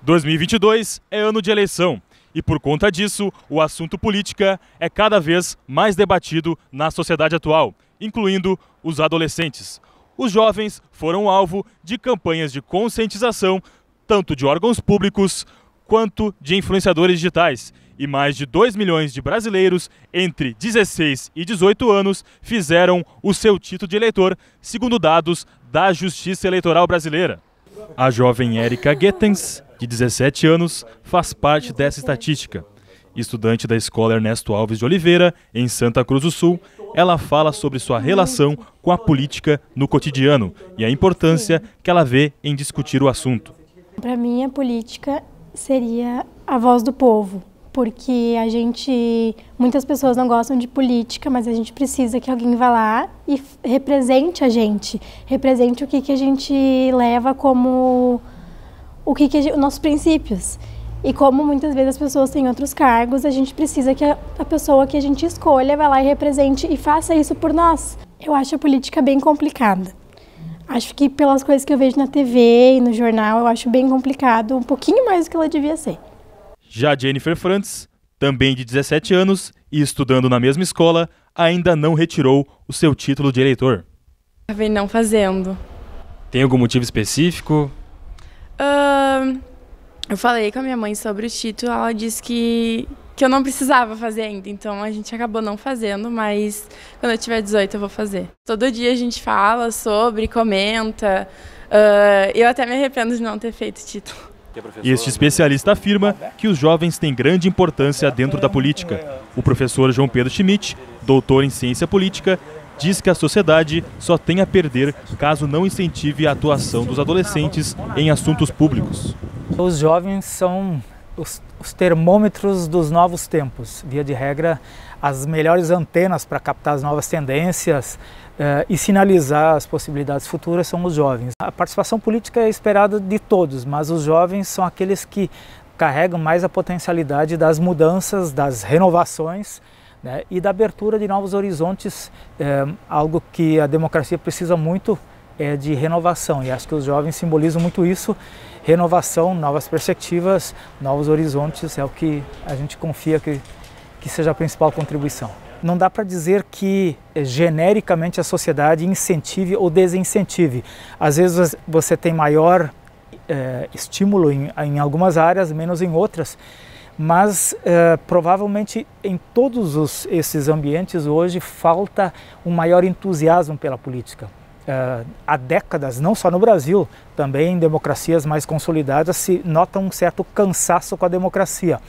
2022 é ano de eleição e, por conta disso, o assunto política é cada vez mais debatido na sociedade atual, incluindo os adolescentes. Os jovens foram alvo de campanhas de conscientização, tanto de órgãos públicos quanto de influenciadores digitais. E mais de 2 milhões de brasileiros entre 16 e 18 anos fizeram o seu título de eleitor, segundo dados da Justiça Eleitoral Brasileira. A jovem Érica Guetens, de 17 anos, faz parte dessa estatística. Estudante da Escola Ernesto Alves de Oliveira, em Santa Cruz do Sul, ela fala sobre sua relação com a política no cotidiano e a importância que ela vê em discutir o assunto. Para mim, a política seria a voz do povo, porque muitas pessoas não gostam de política, mas a gente precisa que alguém vá lá e represente a gente, represente o que a gente leva como os nossos princípios. E como muitas vezes as pessoas têm outros cargos, a gente precisa que a pessoa que a gente escolha vá lá e represente e faça isso por nós. Eu acho a política bem complicada. Acho que pelas coisas que eu vejo na TV e no jornal, eu acho bem complicado, um pouquinho mais do que ela devia ser. Já Jennifer Frantz, também de 17 anos e estudando na mesma escola, ainda não retirou o seu título de eleitor. Acabei não fazendo. Tem algum motivo específico? Eu falei com a minha mãe sobre o título, ela disse que eu não precisava fazer ainda, então a gente acabou não fazendo, mas quando eu tiver 18 eu vou fazer. Todo dia a gente fala sobre, comenta, eu até me arrependo de não ter feito o título. Este especialista afirma que os jovens têm grande importância dentro da política. O professor João Pedro Schmidt, doutor em ciência política, diz que a sociedade só tem a perder caso não incentive a atuação dos adolescentes em assuntos públicos. Os jovens são os termômetros dos novos tempos. Via de regra, as melhores antenas para captar as novas tendências e sinalizar as possibilidades futuras são os jovens. A participação política é esperada de todos, mas os jovens são aqueles que carregam mais a potencialidade das mudanças, das renovações, né, e da abertura de novos horizontes, algo que a democracia precisa muito de renovação, e acho que os jovens simbolizam muito isso. Renovação, novas perspectivas, novos horizontes é o que a gente confia que seja a principal contribuição. Não dá para dizer que genericamente a sociedade incentive ou desincentive. Às vezes você tem maior estímulo em algumas áreas, menos em outras, mas provavelmente em todos esses ambientes hoje falta um maior entusiasmo pela política. Há décadas, não só no Brasil, também em democracias mais consolidadas, se nota um certo cansaço com a democracia.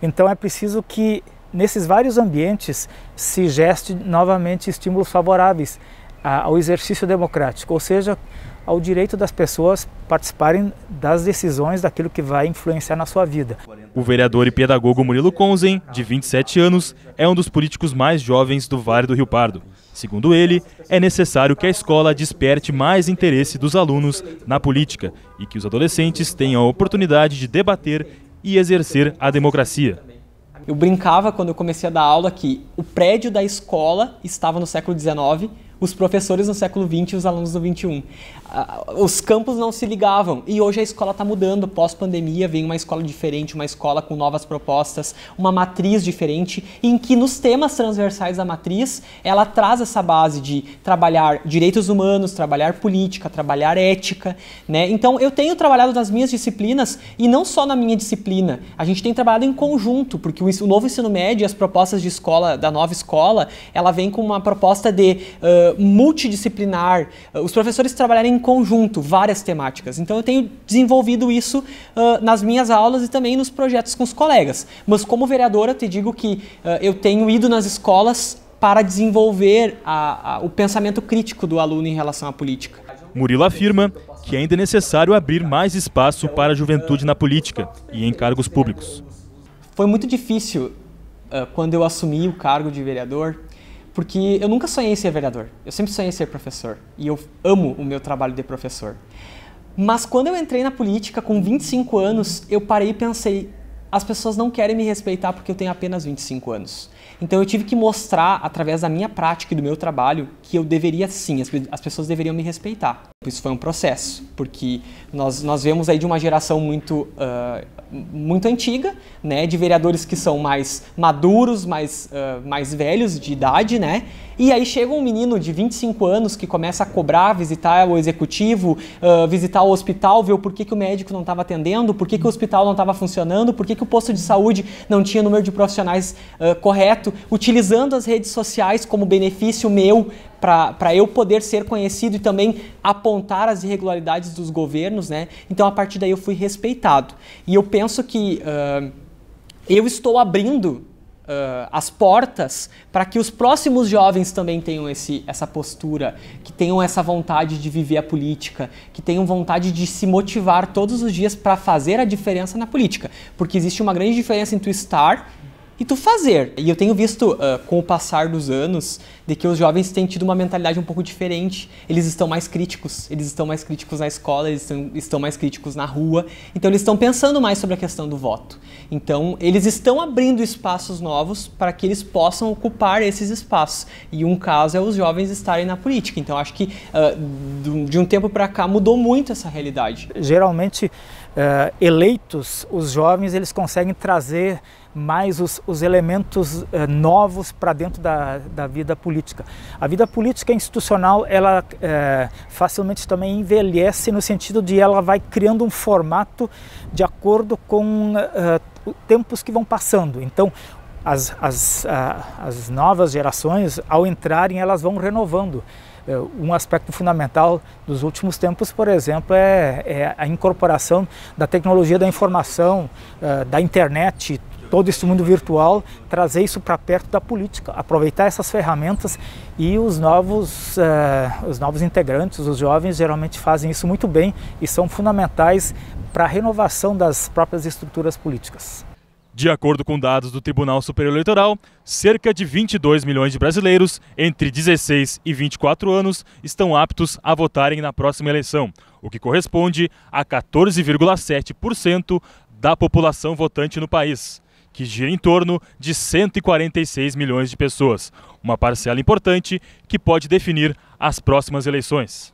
Então é preciso que nesses vários ambientes se geste novamente estímulos favoráveis ao exercício democrático, ou seja, ao direito das pessoas participarem das decisões daquilo que vai influenciar na sua vida. O vereador e pedagogo Murilo Conzen, de 27 anos, é um dos políticos mais jovens do Vale do Rio Pardo. Segundo ele, é necessário que a escola desperte mais interesse dos alunos na política e que os adolescentes tenham a oportunidade de debater e exercer a democracia. Eu brincava quando eu comecei a dar aula que o prédio da escola estava no século XIX, os professores no século XX e os alunos no XXI. Os campos não se ligavam e hoje a escola está mudando. Pós-pandemia vem uma escola diferente, uma escola com novas propostas, uma matriz diferente, em que nos temas transversais da matriz ela traz essa base de trabalhar direitos humanos, trabalhar política, trabalhar ética, né? Então eu tenho trabalhado nas minhas disciplinas e não só na minha disciplina, a gente tem trabalhado em conjunto, porque o novo ensino médio e as propostas de escola, da nova escola, ela vem com uma proposta de multidisciplinar, os professores trabalharem em conjunto, várias temáticas. Então eu tenho desenvolvido isso nas minhas aulas e também nos projetos com os colegas. Mas como vereadora, te digo que eu tenho ido nas escolas para desenvolver o pensamento crítico do aluno em relação à política. Murilo afirma que ainda é necessário abrir mais espaço para a juventude na política e em cargos públicos. Foi muito difícil quando eu assumi o cargo de vereador, porque eu nunca sonhei em ser vereador, eu sempre sonhei em ser professor, e eu amo o meu trabalho de professor. Mas quando eu entrei na política com 25 anos, eu parei e pensei, as pessoas não querem me respeitar porque eu tenho apenas 25 anos. Então eu tive que mostrar, através da minha prática e do meu trabalho, que eu deveria sim, as pessoas deveriam me respeitar. Isso foi um processo, porque nós vemos aí de uma geração muito antiga, né, de vereadores que são mais maduros, mais velhos de idade, né, e aí chega um menino de 25 anos que começa a cobrar, visitar o executivo, visitar o hospital, ver o porquê que o médico não estava atendendo, porquê que o hospital não estava funcionando, porquê que o posto de saúde não tinha número de profissionais correto, utilizando as redes sociais como benefício meu para eu poder ser conhecido e também apontar as irregularidades dos governos, né? Então, a partir daí eu fui respeitado. E eu penso que eu estou abrindo as portas para que os próximos jovens também tenham essa postura, que tenham essa vontade de viver a política, que tenham vontade de se motivar todos os dias para fazer a diferença na política. Porque existe uma grande diferença em tu estar e tu fazer. E eu tenho visto, com o passar dos anos, de que os jovens têm tido uma mentalidade um pouco diferente. Eles estão mais críticos na escola, eles estão mais críticos na rua. Então eles estão pensando mais sobre a questão do voto. Então eles estão abrindo espaços novos para que eles possam ocupar esses espaços. E um caso é os jovens estarem na política. Então acho que de um tempo para cá mudou muito essa realidade. Geralmente, eleitos, os jovens eles conseguem trazer mais os elementos novos para dentro da vida política. A vida política institucional, ela facilmente também envelhece no sentido de ela vai criando um formato de acordo com tempos que vão passando. Então, as novas gerações, ao entrarem, elas vão renovando. Um aspecto fundamental dos últimos tempos, por exemplo, é a incorporação da tecnologia da informação, da internet, todo esse mundo virtual, trazer isso para perto da política, aproveitar essas ferramentas, e os novos integrantes, os jovens, geralmente fazem isso muito bem e são fundamentais para a renovação das próprias estruturas políticas. De acordo com dados do Tribunal Superior Eleitoral, cerca de 22 milhões de brasileiros entre 16 e 24 anos estão aptos a votarem na próxima eleição, o que corresponde a 14,7% da população votante no país, que gira em torno de 146 milhões de pessoas, uma parcela importante que pode definir as próximas eleições.